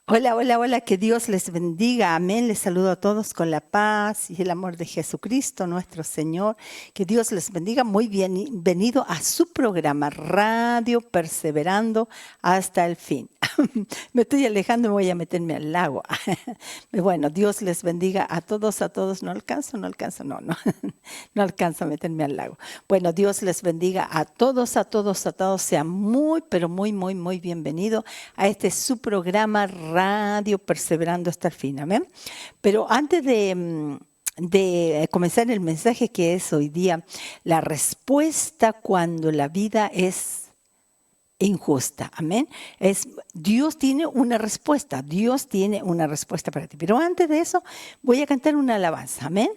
Hola, hola, hola, que Dios les bendiga, amén. Les saludo a todos con la paz y el amor de Jesucristo, nuestro Señor. Que Dios les bendiga. Muy bienvenido a su programa Radio Perseverando hasta el fin. Me estoy alejando, me voy a meterme al lago. Bueno, Dios les bendiga a todos, no alcanzo, no, no alcanzo a meterme al lago. Bueno, Dios les bendiga a todos, sean muy, pero muy bienvenidos a este su programa Radio Perseverando hasta el fin, amén. Pero antes de comenzar el mensaje que es hoy día, la respuesta cuando la vida es injusta, amén. Dios tiene una respuesta para ti. Pero antes de eso, voy a cantar una alabanza, amén.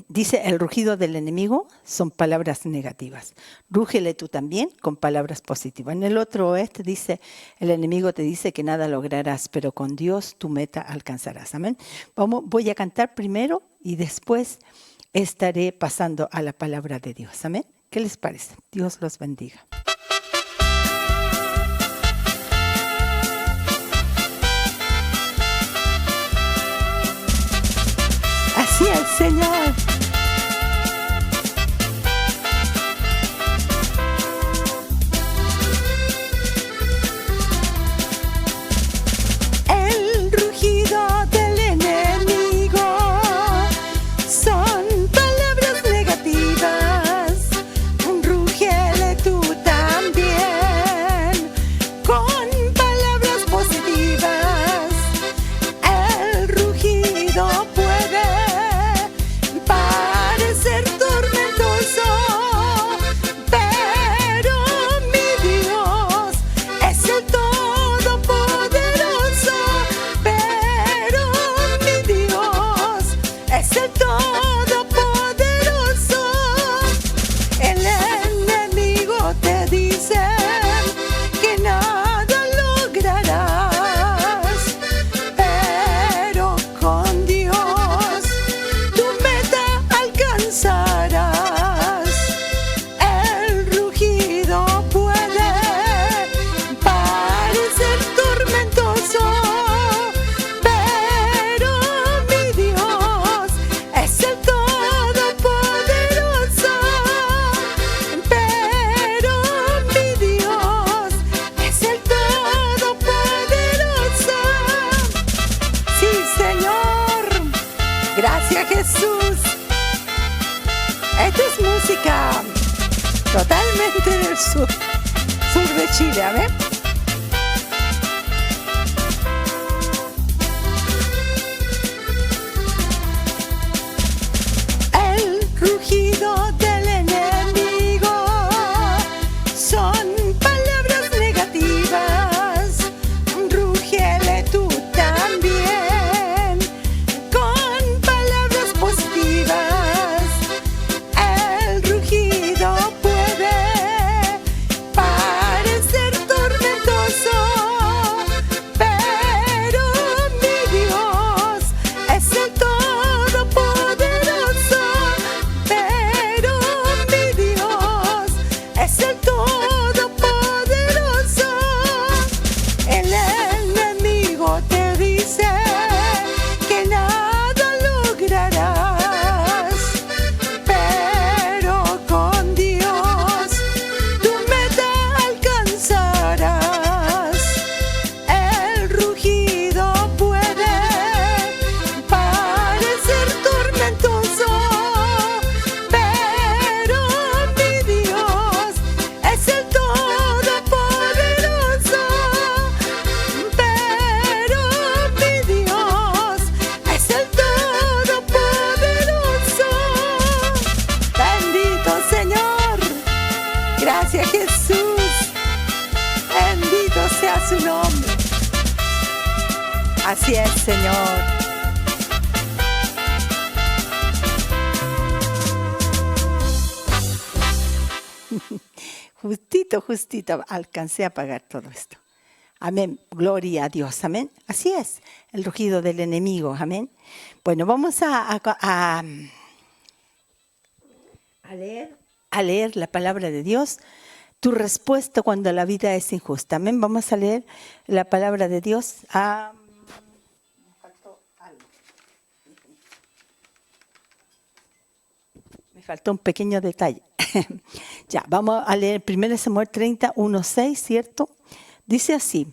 Dice, el rugido del enemigo son palabras negativas. Rúgele tú también con palabras positivas. En el otro dice, el enemigo te dice que nada lograrás, pero con Dios tu meta alcanzarás. Amén. Voy a cantar primero y después estaré pasando a la palabra de Dios. Amén. ¿Qué les parece? Dios los bendiga. Así es, Señor. El rugido del enemigo son palabras negativas. Rúgele tú también con palabras positivas. El rugido puede parecer tormentoso, pero mi Dios es el Todopoderoso. Pero mi Dios es el Todopoderoso. El enemigo te dice que nada lograrás, pero con Dios tu meta alcanzarás. El rugido puede parecer tormentoso, pero mi Dios es el Todopoderoso. Pero mi Dios es el Todopoderoso. Sí, Señor. Gracias, Jesús. Esta es música totalmente del sur de Chile, amén. El rugido del enemigo son palabras negativas. Rúgele tú también con palabras positivas. El rugido puede parecer tormentoso, pero mi Dios es el Todopoderoso. Pero mi Dios es el Todopoderoso. El enemigo te dice que nada lograrás, pero con Dios tu meta alcanzarás. El rugido puede parecer tormentoso, pero mi Dios es el Todopoderoso. Pero mi Dios es el Todopoderoso. Bendito Señor. Gracias, Jesús. Bendito sea su nombre. Así es, Señor. Justito alcancé a pagar todo esto. Amén. Gloria a Dios. Amén. Así es. El rugido del enemigo. Amén. Bueno, vamos a leer la palabra de Dios. tu respuesta cuando la vida es injusta. Amén. Vamos a leer la palabra de Dios. Me faltó algo. Me faltó un pequeño detalle. Ya, vamos a leer 1 Samuel 30, 1-6, ¿cierto? Dice así: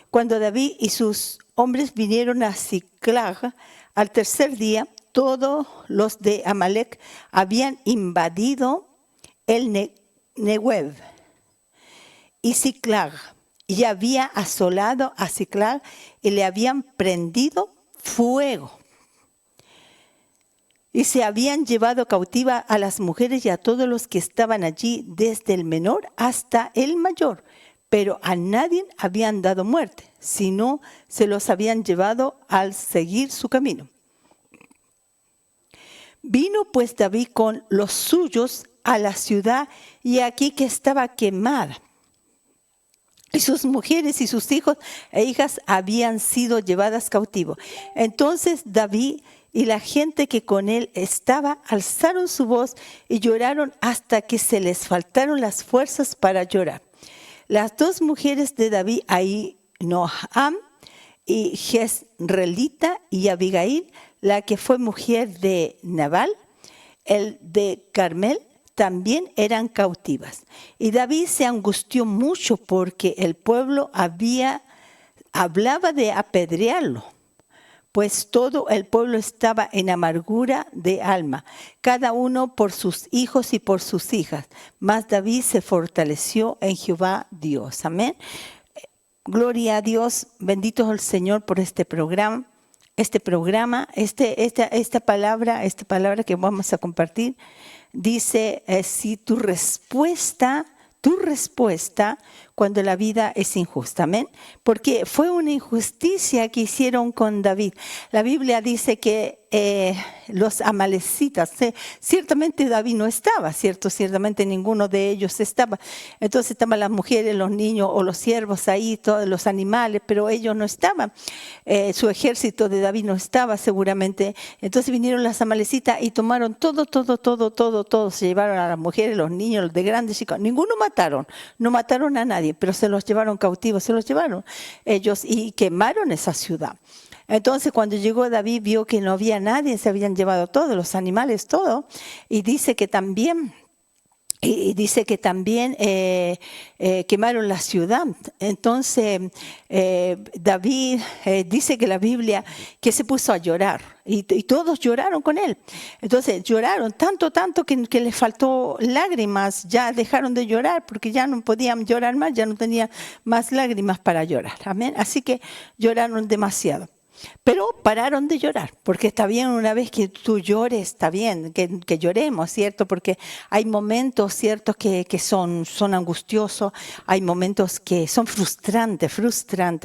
cuando David y sus hombres vinieron a Siclag, al tercer día, todos los de Amalec habían invadido el Negev y Siclag, y había asolado a Siclag y le habían prendido fuego. Y se habían llevado cautiva a las mujeres y a todos los que estaban allí, desde el menor hasta el mayor. Pero a nadie habían dado muerte, sino se los habían llevado al seguir su camino. Vino pues David con los suyos a la ciudad, y aquí que estaba quemada. Y sus mujeres y sus hijos e hijas habían sido llevadas cautivos. Entonces David y la gente que con él estaba alzaron su voz y lloraron hasta que se les faltaron las fuerzas para llorar. Las dos mujeres de David, Ahinoam y Jezreelita, y Abigail, la que fue mujer de Nabal, el de Carmel, también eran cautivas. Y David se angustió mucho porque el pueblo hablaba de apedrearlo, pues todo el pueblo estaba en amargura de alma, cada uno por sus hijos y por sus hijas. Mas David se fortaleció en Jehová Dios. Amén. Gloria a Dios, bendito es el Señor por este programa. Esta palabra que vamos a compartir, dice, si tu respuesta cuando la vida es injusta. Amén. Porque fue una injusticia que hicieron con David. La Biblia dice que los amalecitas, ciertamente David no estaba, ¿cierto? Ciertamente ninguno de ellos estaba. Entonces estaban las mujeres, los niños o los siervos ahí, todos los animales, pero ellos no estaban. Su ejército de David no estaba seguramente. Entonces vinieron las amalecitas y tomaron todo. Se llevaron a las mujeres, los niños, los de grandes chicos. Ninguno no mataron a nadie, pero se los llevaron cautivos, se los llevaron ellos y quemaron esa ciudad. Entonces cuando llegó David vio que no había nadie, se habían llevado todos los animales, todo, y dice que también quemaron la ciudad. Entonces David dice que la Biblia que se puso a llorar y todos lloraron con él. Entonces lloraron tanto que les faltó lágrimas, ya dejaron de llorar porque ya no podían llorar más, ya no tenían más lágrimas para llorar. Amén. Así que lloraron demasiado. Pero pararon de llorar, porque está bien una vez que tú llores, está bien que lloremos, ¿cierto? Porque hay momentos, ¿cierto?, que son angustiosos, hay momentos que son frustrantes,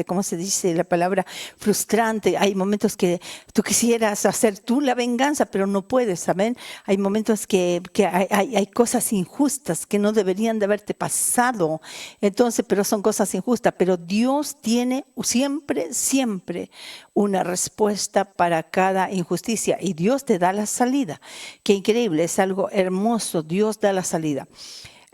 ¿cómo se dice la palabra frustrante? Hay momentos que tú quisieras hacer tú la venganza, pero no puedes, ¿saben? Hay momentos que hay cosas injustas que no deberían de haberte pasado, entonces, pero son cosas injustas, pero Dios tiene siempre una respuesta para cada injusticia y Dios te da la salida. Qué increíble, es algo hermoso, Dios da la salida.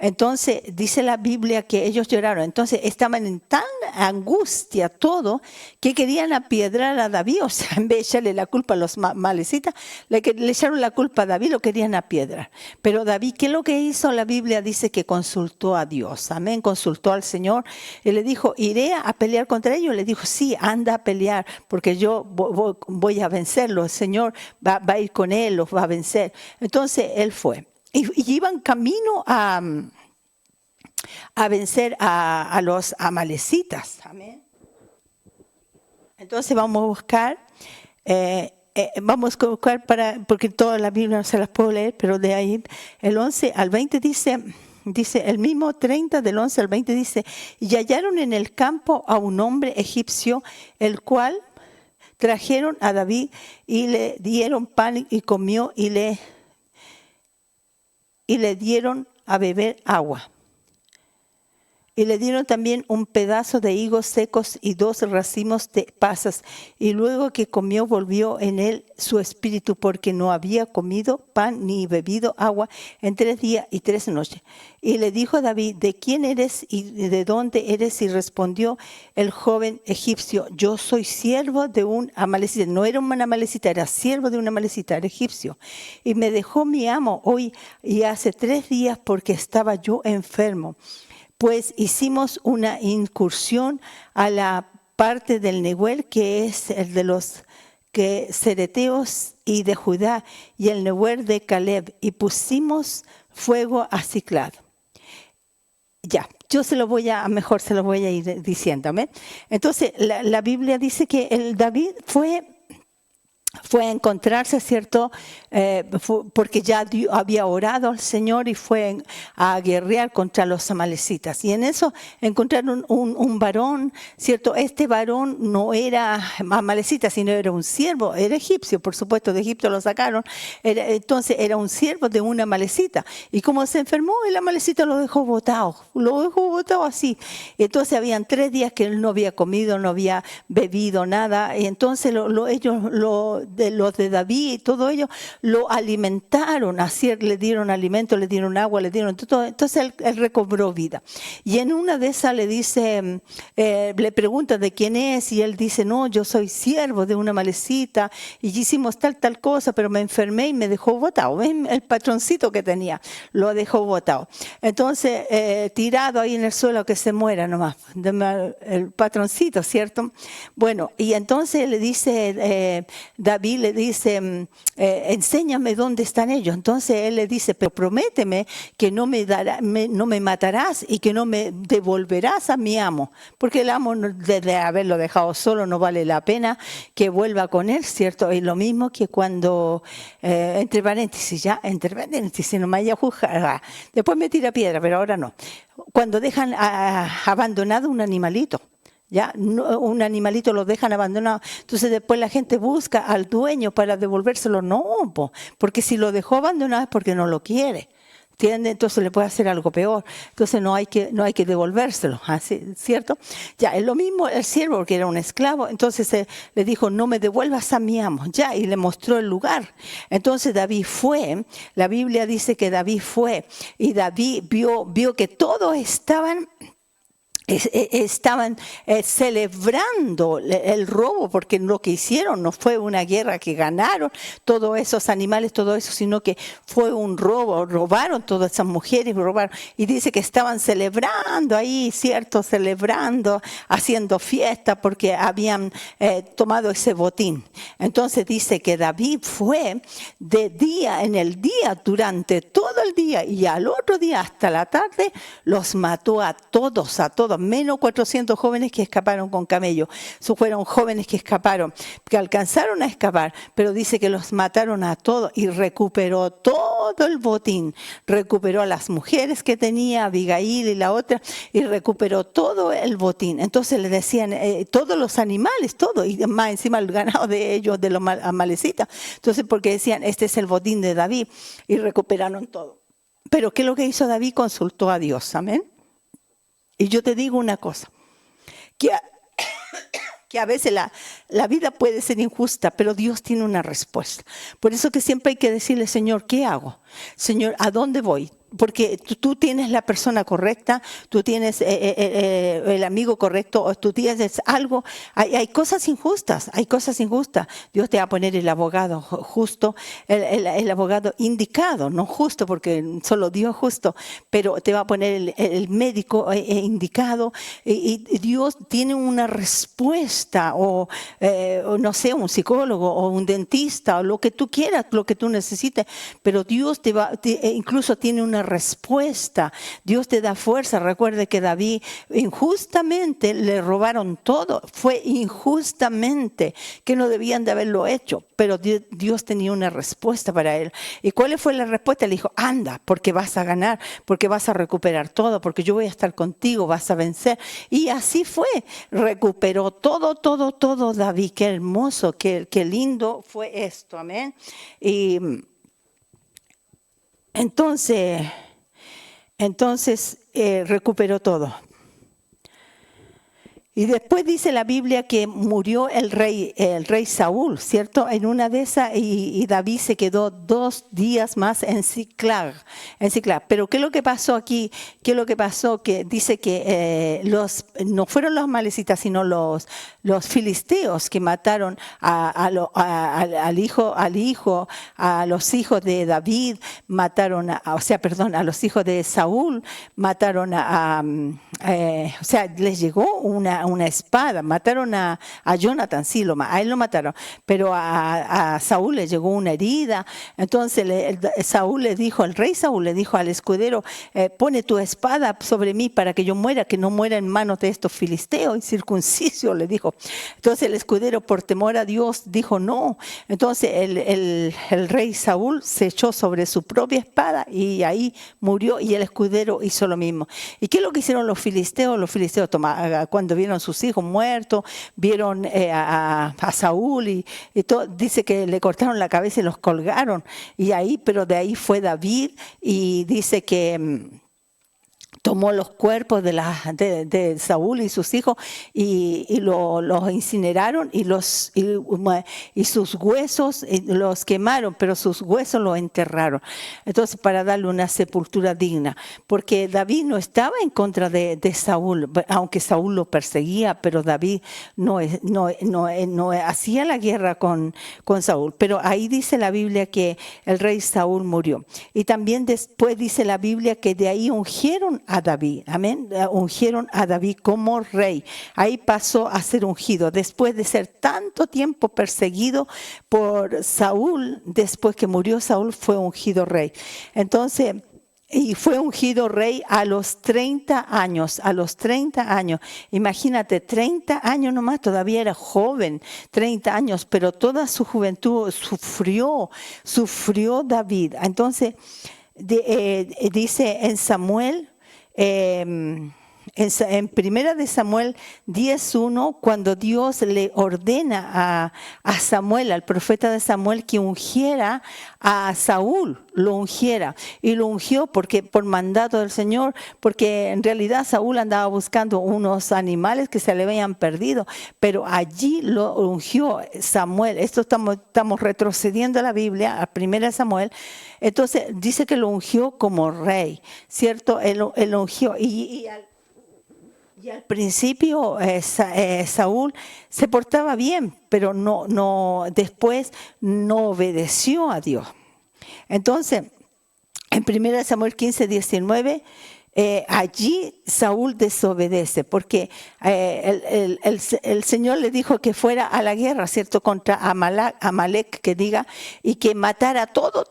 Entonces dice la Biblia que ellos lloraron, entonces estaban en tan angustia todo que querían apiedrar a David, o sea, en vez de echarle la culpa a los malecitas, le echaron la culpa a David, lo querían apiedrar. Pero David, ¿qué es lo que hizo? La Biblia dice que consultó a Dios, amén, consultó al Señor y le dijo, ¿iré a pelear contra ellos? Le dijo, sí, anda a pelear porque yo voy a vencerlo, el Señor va a ir con él, los va a vencer. Entonces él fue. Y iban camino a vencer a los amalecitas. Amén. Entonces vamos a buscar, porque toda la Biblia no se las puedo leer, pero de ahí el 11 al 20 dice el mismo 30 del 11 al 20 dice, y hallaron en el campo a un hombre egipcio, el cual trajeron a David y le dieron pan y comió y le dieron a beber agua. Y le dieron también un pedazo de higos secos y 2 racimos de pasas. Y luego que comió, volvió en él su espíritu, porque no había comido pan ni bebido agua en 3 días y 3 noches. Y le dijo David: ¿de quién eres y de dónde eres? Y respondió el joven egipcio: yo soy siervo de un amalecita. No era un amalecita, era siervo de un amalecita, era egipcio. Y me dejó mi amo hoy y hace 3 días, porque estaba yo enfermo. Pues hicimos una incursión a la parte del Nehuel, que es el de los cereteos y de Judá, y el Nehuel de Caleb, y pusimos fuego a Ciclad. Ya, yo mejor se lo voy a ir diciendo. ¿Amén? Entonces, la Biblia dice que el David fue a encontrarse, ¿cierto? Porque ya había orado al Señor y fue a guerrear contra los amalecitas. Y en eso encontraron un varón, ¿cierto? Este varón no era amalecita, sino era un siervo, era egipcio, por supuesto, de Egipto lo sacaron. Entonces era un siervo de una amalecita. Y como se enfermó, el amalecita lo dejó botado así. Entonces habían 3 días que él no había comido, no había bebido nada. Y entonces los de David y todo ello lo alimentaron, así le dieron alimento, le dieron agua, le dieron todo. Entonces él recobró vida. Y en una de esas le dice, le pregunta de quién es, y él dice: no, yo soy siervo de una amalecita y hicimos tal cosa, pero me enfermé y me dejó botado. ¿Ven? El patroncito que tenía lo dejó botado. Entonces, tirado ahí en el suelo, que se muera nomás, el patroncito, ¿cierto? Bueno, y entonces le dice, David le dice: enséñame dónde están ellos. Entonces él le dice: pero prométeme que no me matarás y que no me devolverás a mi amo, porque el amo, desde haberlo dejado solo, no vale la pena que vuelva con él, ¿cierto? Es lo mismo que cuando, entre paréntesis, no me haya juzgado, después me tira piedra, pero ahora no. Cuando dejan abandonado un animalito. Ya, un animalito lo dejan abandonado, entonces después la gente busca al dueño para devolvérselo. No, porque si lo dejó abandonado es porque no lo quiere, ¿entiende? Entonces le puede hacer algo peor. Entonces no hay que devolvérselo, ¿así? ¿Cierto? Ya, es lo mismo el siervo, porque era un esclavo. Entonces le dijo: no me devuelvas a mi amo, ya, y le mostró el lugar. Entonces David fue, la Biblia dice que David fue, y David vio que todos estaban celebrando el robo, porque lo que hicieron no fue una guerra que ganaron todos esos animales, todo eso, sino que fue un robo. Robaron todas esas mujeres, y dice que estaban celebrando ahí, ¿cierto? Celebrando, haciendo fiesta, porque habían tomado ese botín. Entonces dice que David fue en el día, durante todo el día, y al otro día hasta la tarde, los mató a todos, menos 400 jóvenes que escaparon con camello. Esos fueron jóvenes que escaparon, que alcanzaron a escapar, pero dice que los mataron a todos, y recuperó todo el botín. Recuperó a las mujeres que tenía, Abigail y la otra, y recuperó todo el botín. Entonces le decían, todos los animales, todo, y más encima el ganado de ellos, de los amalecitas. Entonces, porque decían: este es el botín de David, y recuperaron todo. Pero ¿qué es lo que hizo David? Consultó a Dios, amén. Y yo te digo una cosa, que a veces la vida puede ser injusta, pero Dios tiene una respuesta. Por eso que siempre hay que decirle: Señor, ¿qué hago? Señor, ¿a dónde voy? Porque tú tienes la persona correcta, tú tienes el amigo correcto, o tú tienes algo. Hay cosas injustas, Dios te va a poner el abogado justo, el abogado indicado, no justo, porque solo Dios es justo, pero te va a poner el médico indicado, y Dios tiene una respuesta, o no sé, un psicólogo o un dentista, o lo que tú quieras, lo que tú necesites, pero Dios incluso tiene una respuesta. Dios te da fuerza. Recuerde que David injustamente le robaron todo, fue injustamente, que no debían de haberlo hecho, pero Dios tenía una respuesta para él. ¿Y cuál fue la respuesta? Le dijo: anda, porque vas a ganar, porque vas a recuperar todo, porque yo voy a estar contigo, vas a vencer. Y así fue, recuperó todo David. Qué hermoso, qué lindo fue esto, amén. Y entonces recuperó todo. Y después dice la Biblia que murió el rey Saúl, ¿cierto? En una de esas, y David se quedó 2 días más en Siclag. Pero ¿qué es lo que pasó aquí? ¿Qué es lo que pasó? Que dice que no fueron los amalecitas, sino los filisteos que mataron a los hijos de David, mataron a los hijos de Saúl, mataron les llegó una espada, mataron a Jonathan, sí, a él lo mataron, pero a Saúl le llegó una herida. Entonces el rey Saúl le dijo al escudero, pone tu espada sobre mí para que yo muera, que no muera en manos de estos filisteos, incircuncisos, le dijo. Entonces el escudero, por temor a Dios, dijo no. Entonces el rey Saúl se echó sobre su propia espada y ahí murió, y el escudero hizo lo mismo. ¿Y qué es lo que hicieron los filisteos? Los filisteos cuando vieron a sus hijos muertos, vieron a Saúl y todo, dice que le cortaron la cabeza y los colgaron. Pero de ahí fue David, y dice que tomó los cuerpos de Saúl y sus hijos y los incineraron, y sus huesos los quemaron, pero sus huesos los enterraron. Entonces, para darle una sepultura digna, porque David no estaba en contra de Saúl, aunque Saúl lo perseguía, pero David no hacía la guerra con Saúl. Pero ahí dice la Biblia que el rey Saúl murió. Y también después dice la Biblia que de ahí ungieron a David, amén, ungieron a David como rey. Ahí pasó a ser ungido, después de ser tanto tiempo perseguido por Saúl. Después que murió Saúl, fue ungido rey. Entonces, y fue ungido rey a los 30 años, imagínate, 30 años nomás, todavía era joven, 30 años, pero toda su juventud sufrió David. Entonces, dice en Samuel, en Primera de Samuel 10:1, cuando Dios le ordena a Samuel, al profeta de Samuel, que ungiera a Saúl, lo ungiera, y lo ungió porque por mandato del Señor, porque en realidad Saúl andaba buscando unos animales que se le habían perdido, pero allí lo ungió Samuel. Esto estamos retrocediendo a la Biblia, a Primera de Samuel. Entonces dice que lo ungió como rey, ¿cierto? Él lo ungió, y al principio Saúl se portaba bien, pero después no obedeció a Dios. Entonces, en 1 Samuel 15:19, allí Saúl desobedece, porque el Señor le dijo que fuera a la guerra, ¿cierto? Contra Amalek, que diga, y que matara todo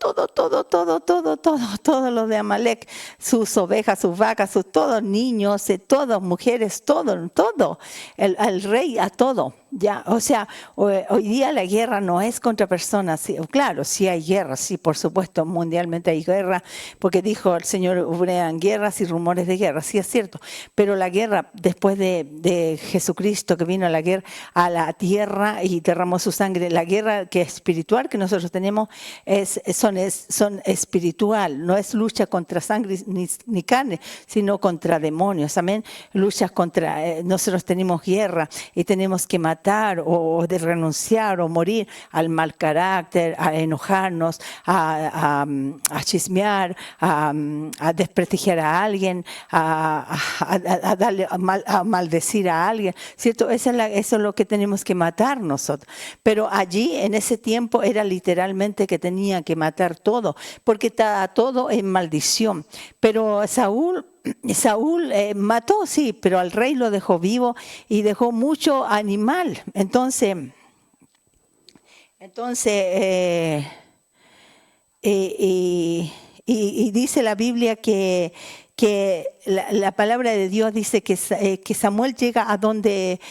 lo de Amalek, sus ovejas, sus vacas, todos niños, todas mujeres, todo, el rey a todo. Ya, o sea, hoy día la guerra no es contra personas. Sí, claro, sí hay guerra, sí, por supuesto, mundialmente hay guerra, porque dijo el Señor, hubieran guerras y rumores de guerra, sí es cierto, pero la guerra después de Jesucristo, que vino a la guerra a la tierra y derramó su sangre, la guerra que es espiritual que nosotros tenemos son espiritual, no es lucha contra sangre ni carne, sino contra demonios, amén. Luchas contra, nosotros tenemos guerra y tenemos que matar o de renunciar o morir al mal carácter, a enojarnos, a chismear, a desprestigiar a alguien, a maldecir a alguien, ¿cierto? Eso es lo que tenemos que matar nosotros. Pero allí en ese tiempo era literalmente que tenían que matar todo, porque estaba todo en maldición. Pero Saúl mató, sí, pero al rey lo dejó vivo y dejó mucho animal. Entonces dice la Biblia que la palabra de Dios dice que Samuel llega a donde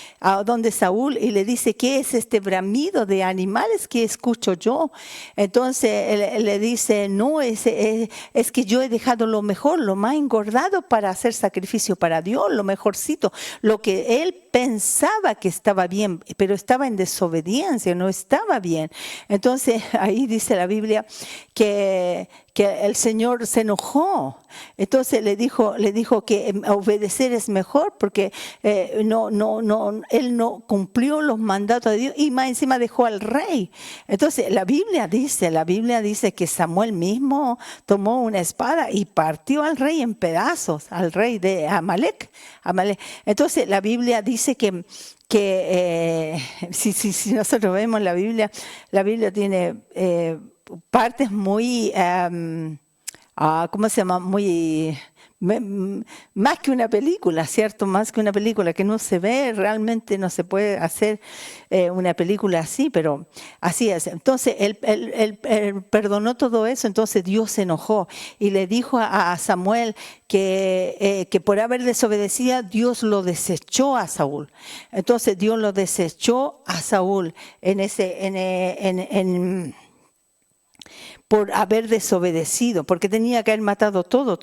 Saúl y le dice, ¿qué es este bramido de animales que escucho yo? Entonces él le dice, no, es que yo he dejado lo mejor, lo más engordado para hacer sacrificio para Dios, lo mejorcito, lo que él pensaba que estaba bien, pero estaba en desobediencia, no estaba bien. Entonces ahí dice la Biblia que el Señor se enojó. Entonces le le dijo que obedecer es mejor porque él no cumplió los mandatos de Dios y más encima dejó al rey. Entonces la Biblia dice que Samuel mismo tomó una espada y partió al rey en pedazos, al rey de Amalek. Entonces la Biblia dice que si nosotros vemos la Biblia tiene partes muy, ¿cómo se llama? Muy, más que una película, ¿cierto? Más que una película que no se ve, realmente no se puede hacer una película así, pero así es. Entonces, él perdonó todo eso, entonces Dios se enojó y le dijo a Samuel que por haber desobedecido, Dios lo desechó a Saúl. Entonces, Dios lo desechó a Saúl por haber desobedecido, porque tenía que haber matado todo.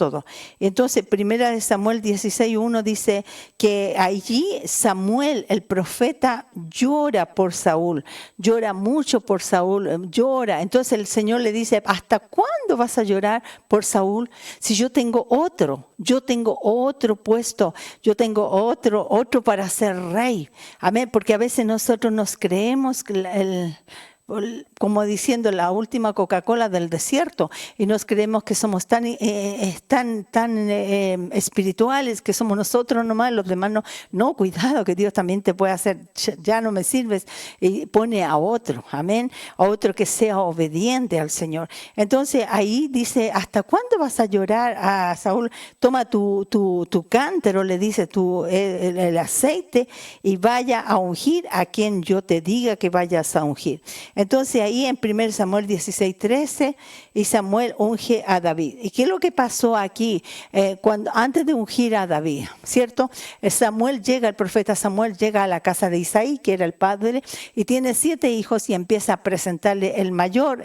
Entonces, 1 Samuel 16:1 dice que allí Samuel, el profeta, llora por Saúl, llora mucho por Saúl, llora. Entonces el Señor le dice, ¿hasta cuándo vas a llorar por Saúl? Si yo tengo otro puesto, yo tengo otro para ser rey. Amén, porque a veces nosotros nos creemos que como diciendo la última Coca-Cola del desierto, y nos creemos que somos tan espirituales, que somos nosotros nomás, los demás no. No, cuidado, que Dios también te puede hacer, ya no me sirves, y pone a otro, amén, a otro que sea obediente al Señor. Entonces ahí dice, ¿hasta cuándo vas a llorar a Saúl? Toma tu cántaro, le dice, el aceite, y vaya a ungir a quien yo te diga que vayas a ungir. Entonces ahí en 1 Samuel 16:13, y Samuel unge a David. ¿Y qué es lo que pasó aquí? Antes de ungir a David, ¿cierto? El profeta Samuel llega a la casa de Isaí, que era el padre, y tiene 7 hijos y empieza a presentarle el mayor,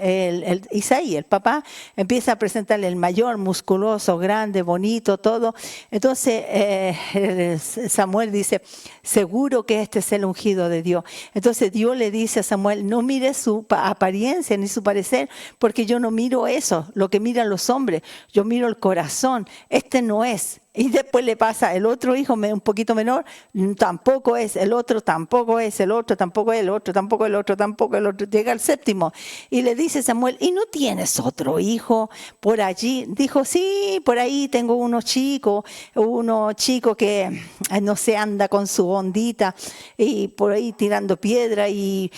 Isaí, el papá, empieza a presentarle el mayor, musculoso, grande, bonito, todo. Entonces Samuel dice, seguro que este es el ungido de Dios. Entonces Dios le dice a Samuel, no mires su apariencia ni su parecer, porque yo no miro eso, lo que miran los hombres, yo miro el corazón, este no es. Y después le pasa el otro hijo un poquito menor, tampoco es, el otro tampoco es, el otro tampoco es, el otro tampoco, el otro tampoco, el otro. Llega al 7º y le dice Samuel, ¿y no tienes otro hijo por allí? Dijo, sí, por ahí tengo uno chico que no se anda con su ondita y por ahí tirando piedra y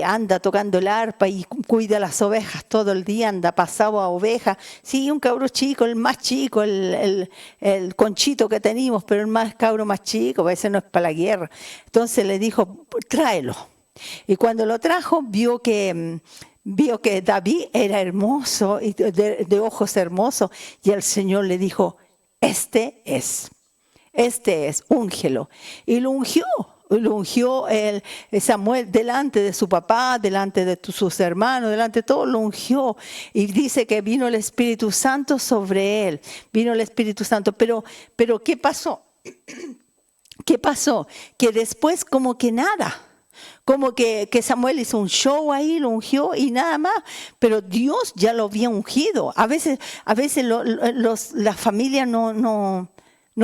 anda tocando el arpa y cuida las ovejas todo el día, anda pasado a ovejas. Sí, un cabro chico, el más chico, el conchito que teníamos, pero el más cabro más chico, a veces no es para la guerra. Entonces le dijo, tráelo. Y cuando lo trajo, vio que David era hermoso y de ojos hermosos, y el Señor le dijo, este es, úngelo. Y lo ungió Samuel delante de su papá, delante de sus hermanos, delante de todo, lo ungió. Y dice que vino el Espíritu Santo sobre él, vino el Espíritu Santo. Pero ¿qué pasó? ¿Qué pasó? Que después como que nada. Como que Samuel hizo un show ahí, lo ungió y nada más, pero Dios ya lo había ungido. A veces la familia no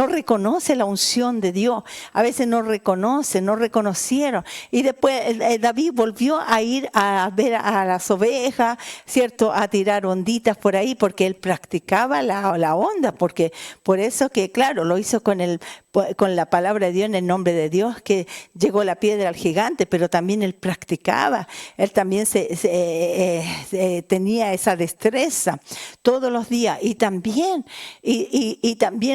reconoce la unción de Dios. A veces no reconocieron. Y después David volvió a ir a ver a las ovejas, ¿cierto? A tirar onditas por ahí, porque él practicaba la onda. Porque por eso que, claro, lo hizo con la palabra de Dios, en el nombre de Dios, que llegó la piedra al gigante, pero también él practicaba. Él también tenía esa destreza todos los días. Y también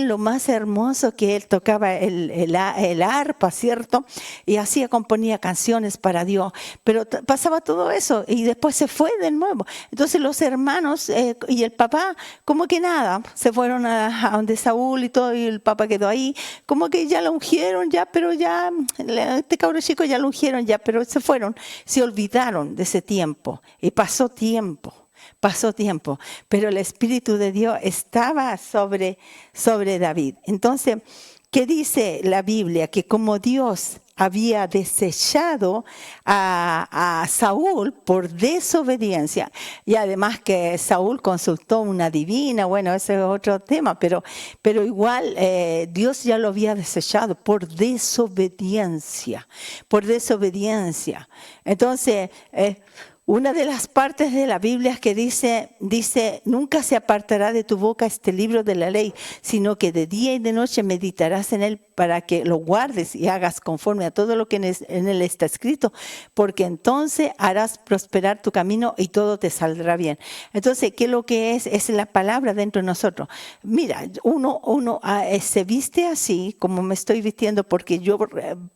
lo más hermoso, que él tocaba el arpa, ¿cierto? Y componía canciones para Dios. Pero pasaba todo eso y después se fue de nuevo. Entonces los hermanos y el papá, como que nada, se fueron a donde Saúl y todo, y el papá quedó ahí. Como que ya lo ungieron, pero este cabro chico ya lo ungieron, pero se fueron, se olvidaron de ese tiempo. Y pasó tiempo, pero el Espíritu de Dios estaba sobre David. Entonces, ¿Qué dice la Biblia? Que como Dios había desechado a Saúl por desobediencia, y además que Saúl consultó una divina, bueno, ese es otro tema, pero igual Dios ya lo había desechado por desobediencia, por desobediencia. Entonces, una de las partes de la Biblia que dice, nunca se apartará de tu boca este libro de la ley, sino que de día y de noche meditarás en él para que lo guardes y hagas conforme a todo lo que en él está escrito, porque entonces harás prosperar tu camino y todo te saldrá bien. Entonces, ¿qué es lo que es? Es la palabra dentro de nosotros. Mira, uno se viste así, como me estoy vistiendo, porque yo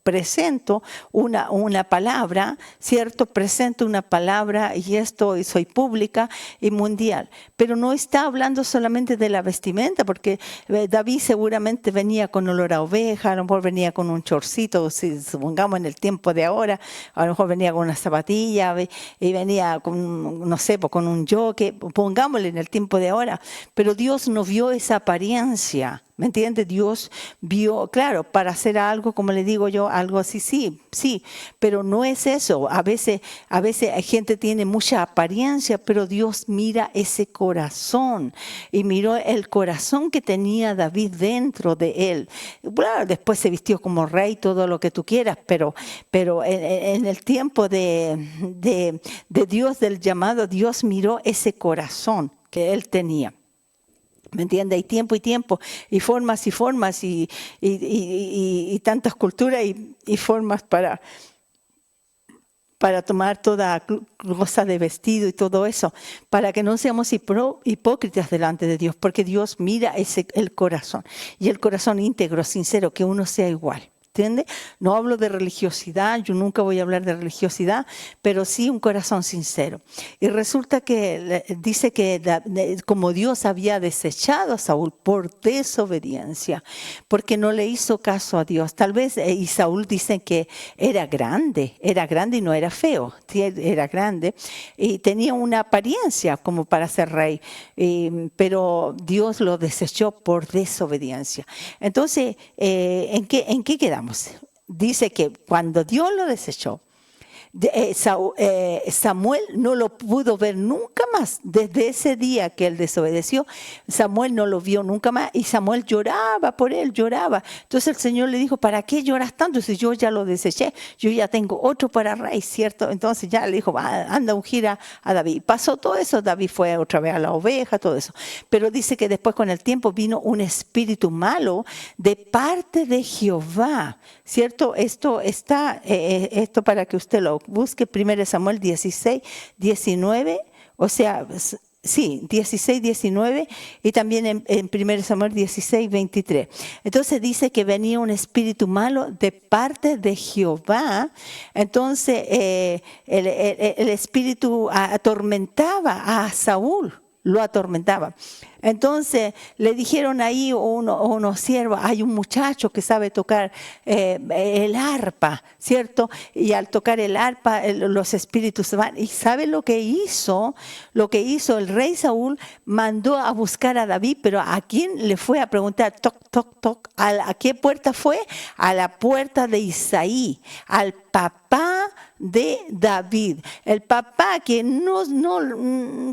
presento una palabra, ¿cierto? Presento una palabra y soy pública y mundial. Pero no está hablando solamente de la vestimenta, porque David seguramente venía con olor a oveja, a lo mejor venía con un chorcito, si supongamos en el tiempo de ahora, a lo mejor venía con una zapatilla y venía con, no sé, con un jockey, pongámosle en el tiempo de ahora. Pero Dios no vio esa apariencia. ¿Me entiende? Dios vio, claro, para hacer algo, como le digo yo, algo así, sí, pero no es eso. A veces hay gente que tiene mucha apariencia, pero Dios mira ese corazón y miró el corazón que tenía David dentro de él. Claro, después se vistió como rey, todo lo que tú quieras, pero en el tiempo de Dios, del llamado, Dios miró ese corazón que él tenía. ¿Me entiende? Hay tiempo y tiempo, y formas y tantas culturas y formas para tomar toda cosa de vestido y todo eso, para que no seamos hipócritas delante de Dios, porque Dios mira el corazón, y el corazón íntegro, sincero, que uno sea igual. ¿Entiende? No hablo de religiosidad, yo nunca voy a hablar de religiosidad, pero sí un corazón sincero. Y resulta que dice que como Dios había desechado a Saúl por desobediencia, porque no le hizo caso a Dios. Tal vez, y Saúl dicen que era grande y no era feo, era grande y tenía una apariencia como para ser rey, pero Dios lo desechó por desobediencia. Entonces, ¿en qué quedamos? Dice que cuando Dios lo desechó, Samuel no lo pudo ver nunca más. Desde ese día que él desobedeció, Samuel no lo vio nunca más, y Samuel lloraba por él, lloraba. Entonces el Señor le dijo: ¿para qué lloras tanto? Si yo ya lo deseché, yo ya tengo otro para rey, ¿cierto? Entonces ya le dijo: anda, ungir a David. Pasó todo eso, David fue otra vez a la oveja, todo eso. Pero dice que después, con el tiempo, vino un espíritu malo de parte de Jehová, ¿cierto? Esto para que usted lo busque, 1 Samuel 16, 19, o sea, sí, 16, 19, y también en 1 Samuel 16, 23. Entonces dice que venía un espíritu malo de parte de Jehová. Entonces el espíritu atormentaba a Saúl, lo atormentaba. Entonces le dijeron ahí unos siervos: hay un muchacho que sabe tocar el arpa, ¿cierto? Y al tocar el arpa, los espíritus se van. ¿Y sabe lo que hizo? Lo que hizo el rey Saúl: mandó a buscar a David, pero ¿a quién le fue a preguntar? Toc, toc, toc. ¿A qué puerta fue? A la puerta de Isaí, al papá de David. El papá que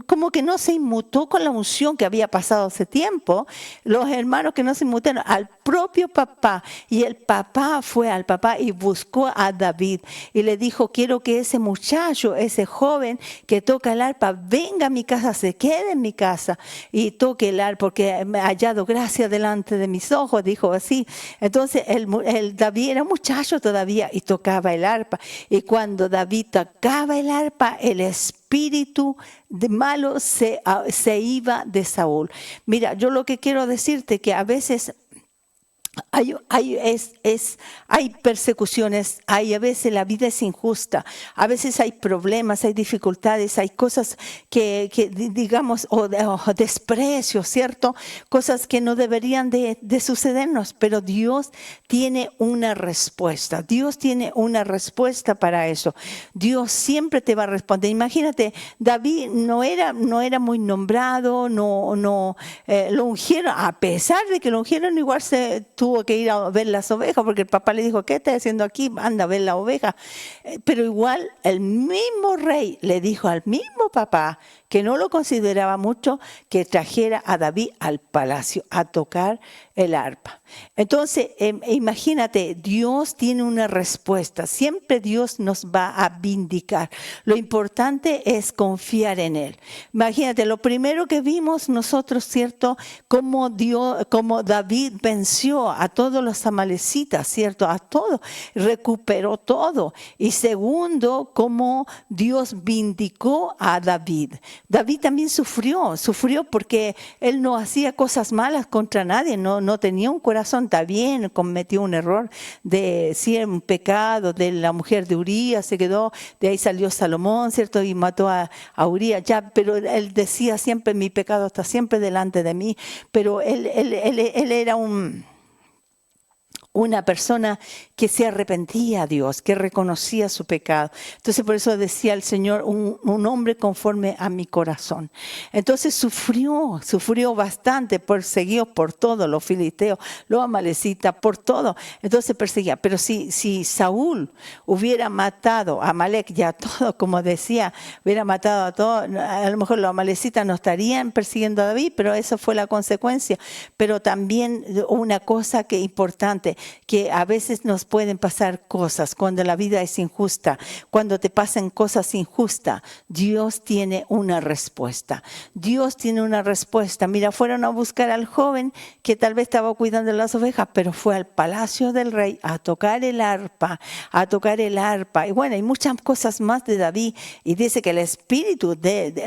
como que no se inmutó con la unción que había pasado hace tiempo. Los hermanos que no se inmutaron, al propio papá. Y el papá fue al papá y buscó a David y le dijo: quiero que ese muchacho, ese joven que toca el arpa, venga a mi casa, se quede en mi casa y toque el arpa, porque me ha hallado gracia delante de mis ojos, dijo así. Entonces el David era muchacho todavía y tocaba el arpa. Y cuando David tocaba el arpa, el espíritu malo se iba de Saúl. Mira, yo lo que quiero decirte que a veces hay persecuciones, a veces la vida es injusta, a veces hay problemas, hay dificultades, hay cosas que digamos, o desprecio, ¿cierto? Cosas que no deberían de sucedernos, pero Dios tiene una respuesta. Dios tiene una respuesta para eso. Dios siempre te va a responder. Imagínate, David no era muy nombrado, lo ungieron, a pesar de que lo ungieron, igual tuvo tuvo que ir a ver las ovejas porque el papá le dijo, ¿qué estás haciendo aquí? Anda a ver la oveja. Pero igual el mismo rey le dijo al mismo papá, que no lo consideraba mucho, que trajera a David al palacio a tocar el arpa. Entonces, imagínate, Dios tiene una respuesta. Siempre Dios nos va a vindicar. Lo importante es confiar en Él. Imagínate, lo primero que vimos nosotros, ¿cierto? Cómo David venció a todos los amalecitas, ¿cierto? A todos, recuperó todo. Y segundo, cómo Dios vindicó a David. David también sufrió porque él no hacía cosas malas contra nadie, no tenía un corazón, está bien, cometió un error, un pecado de la mujer de Urías, se quedó, de ahí salió Salomón, ¿cierto? Y mató a Urías, ya, pero él decía siempre, mi pecado está siempre delante de mí, pero él era una persona que se arrepentía a Dios, que reconocía su pecado. Entonces por eso decía el Señor, un hombre conforme a mi corazón. Entonces sufrió bastante, perseguido por todos los filisteos, los amalecitas, por todo. Entonces perseguía. Pero si Saúl hubiera matado a Amalec y a todos, como decía, hubiera matado a todos, a lo mejor los amalecitas no estarían persiguiendo a David, pero eso fue la consecuencia. Pero también una cosa que es importante, que a veces nos pueden pasar cosas cuando la vida es injusta, cuando te pasan cosas injustas, Dios tiene una respuesta. Dios tiene una respuesta. Mira, fueron a buscar al joven que tal vez estaba cuidando las ovejas, pero fue al palacio del rey a tocar el arpa, Y bueno, hay muchas cosas más de David. Y dice que el espíritu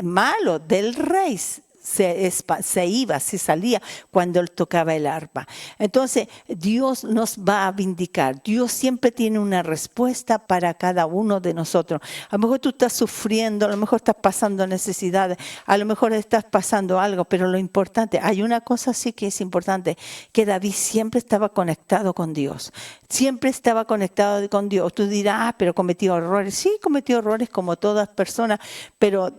malo del rey se salía cuando él tocaba el arpa. Entonces Dios nos va a vindicar. Dios siempre tiene una respuesta para cada uno de nosotros. A lo mejor tú estás sufriendo, a lo mejor estás pasando necesidades, a lo mejor estás pasando algo, pero lo importante, hay una cosa sí que es importante, que David siempre estaba conectado con Dios. Siempre estaba conectado con Dios. Tú dirás, pero cometió errores. Sí, cometió errores como todas personas, pero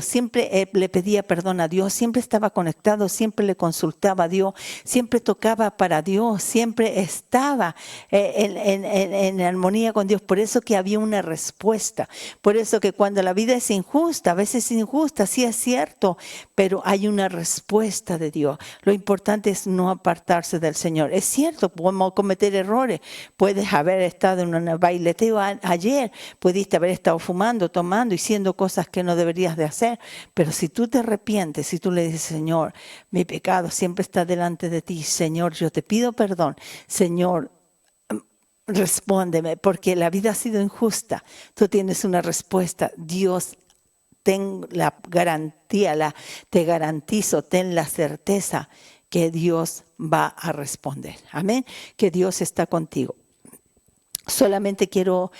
siempre le pedía perdón a Dios. Siempre estaba conectado, siempre le consultaba a Dios, siempre tocaba para Dios, siempre estaba en armonía con Dios. Por eso que había una respuesta. Por eso que cuando la vida es injusta, a veces es injusta, sí es cierto, pero hay una respuesta de Dios. Lo importante es no apartarse del Señor. Es cierto, podemos cometer errores. Puedes haber estado en un baileteo ayer, pudiste haber estado fumando, tomando, diciendo cosas que no deberías de hacer, pero si tú te arrepientes, si tú le dices, Señor, mi pecado siempre está delante de ti, Señor, yo te pido perdón, Señor, respóndeme, porque la vida ha sido injusta, tú tienes una respuesta, Dios, ten la garantía, te garantizo, ten la certeza que Dios va a responder. Amén, que Dios está contigo. Solamente quiero,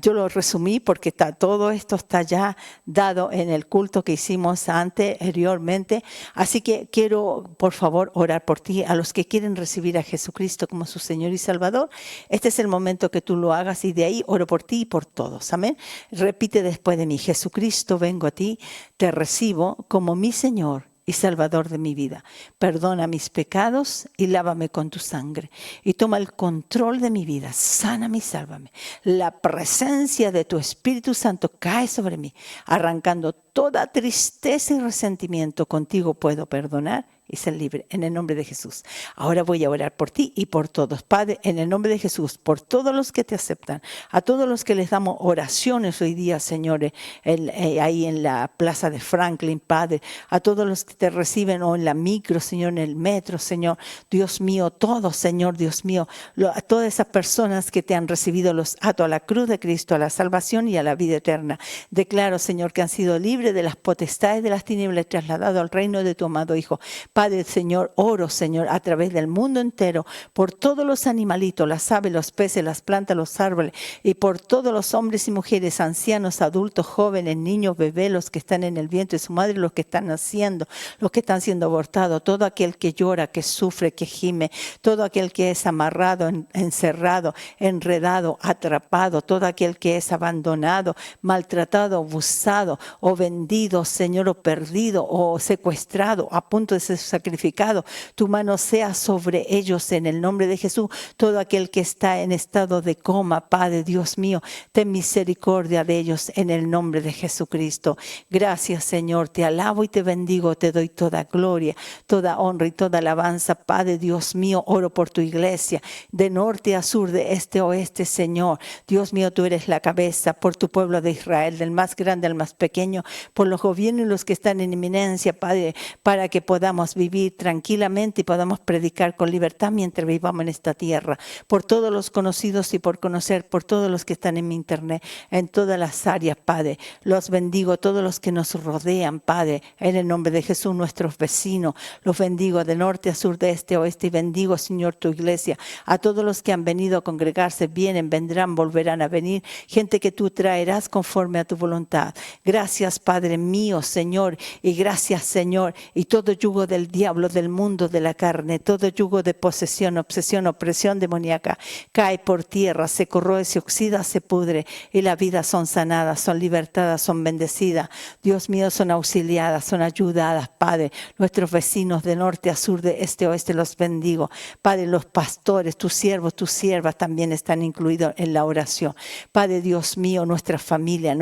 yo lo resumí porque todo esto está ya dado en el culto que hicimos anteriormente. Así que quiero, por favor, orar por ti. A los que quieren recibir a Jesucristo como su Señor y Salvador, este es el momento que tú lo hagas y de ahí oro por ti y por todos. Amén. Repite después de mí: Jesucristo, vengo a ti, te recibo como mi Señor y Salvador de mi vida. Perdona mis pecados y lávame con tu sangre. Y toma el control de mi vida. Sáname y sálvame. La presencia de tu Espíritu Santo cae sobre mí, arrancando toda tristeza y resentimiento. Contigo puedo perdonar y ser libre, en el nombre de Jesús. Ahora voy a orar por ti y por todos. Padre, en el nombre de Jesús, por todos los que te aceptan, a todos los que les damos oraciones hoy día, señores, ahí en la plaza de Franklin, Padre, a todos los que te reciben o en la micro, Señor, en el metro, Señor, Dios mío, todos, Señor, Dios mío, a todas esas personas que te han recibido, los ato a la cruz de Cristo, a la salvación y a la vida eterna. Declaro, Señor, que han sido libres de las potestades de las tinieblas, trasladados al reino de tu amado Hijo. Padre, Señor, oro, Señor, a través del mundo entero, por todos los animalitos, las aves, los peces, las plantas, los árboles, y por todos los hombres y mujeres, ancianos, adultos, jóvenes, niños, bebés, los que están en el vientre de su madre, los que están naciendo, los que están siendo abortados, todo aquel que llora, que sufre, que gime, todo aquel que es amarrado, encerrado, enredado, atrapado, todo aquel que es abandonado, maltratado, abusado o vendido, Señor, o perdido o secuestrado, a punto de ser sacrificado. Tu mano sea sobre ellos en el nombre de Jesús. Todo aquel que está en estado de coma, Padre Dios mío, ten misericordia de ellos en el nombre de Jesucristo. Gracias, Señor, te alabo y te bendigo, te doy toda gloria, toda honra y toda alabanza, Padre Dios mío. Oro por tu iglesia, de norte a sur, de este a oeste, Señor. Dios mío, tú eres la cabeza, por tu pueblo de Israel, del más grande al más pequeño, por los gobiernos y los que están en eminencia, Padre, para que podamos vivir tranquilamente y podamos predicar con libertad mientras vivamos en esta tierra. Por todos los conocidos y por conocer, por todos los que están en mi internet, en todas las áreas, Padre. Los bendigo, todos los que nos rodean, Padre, en el nombre de Jesús, nuestros vecinos. Los bendigo de norte a sur, de este a oeste, y bendigo, Señor, tu iglesia. A todos los que han venido a congregarse, vienen, vendrán, volverán a venir. Gente que tú traerás conforme a tu voluntad. Gracias, Padre mío, Señor, y gracias, Señor. Y todo yugo del diablo, del mundo, de la carne, todo yugo de posesión, obsesión, opresión demoníaca, cae por tierra, se corroe, se oxida, se pudre, y la vida son sanadas, son libertadas, son bendecidas. Dios mío, son auxiliadas, son ayudadas, Padre. Nuestros vecinos de norte a sur, de este a oeste, los bendigo. Padre, los pastores, tus siervos, tus siervas también están incluidos en la oración. Padre Dios mío, nuestra familia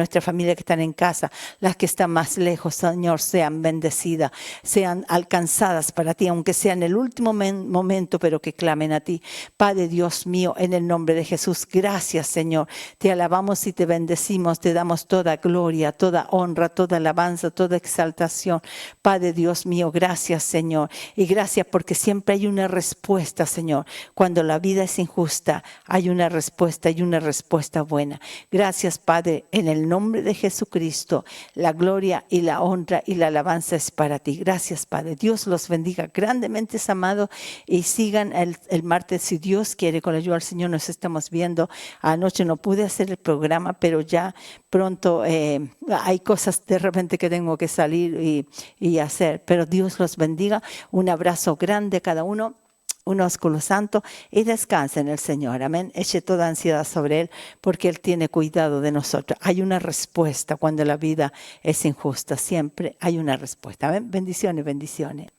que están en casa, las que están más lejos, Señor, sean bendecidas, sean alcanzadas para ti, aunque sea en el último momento, pero que clamen a ti. Padre Dios mío, en el nombre de Jesús, gracias, Señor. Te alabamos y te bendecimos, te damos toda gloria, toda honra, toda alabanza, toda exaltación. Padre Dios mío, gracias, Señor. Y gracias porque siempre hay una respuesta, Señor. Cuando la vida es injusta, hay una respuesta y una respuesta buena. Gracias, Padre, en el nombre de Jesucristo. La gloria y la honra y la alabanza es para ti. Gracias, Padre. Dios los bendiga grandemente, amados, y sigan el martes, si Dios quiere, con la ayuda del Señor nos estamos viendo. Anoche no pude hacer el programa, pero ya pronto hay cosas de repente que tengo que salir y hacer. Pero Dios los bendiga. Un abrazo grande a cada uno. Un ósculo santo y descansa en el Señor. Amén. Eche toda ansiedad sobre Él porque Él tiene cuidado de nosotros. Hay una respuesta cuando la vida es injusta. Siempre hay una respuesta. Amén. Bendiciones, bendiciones.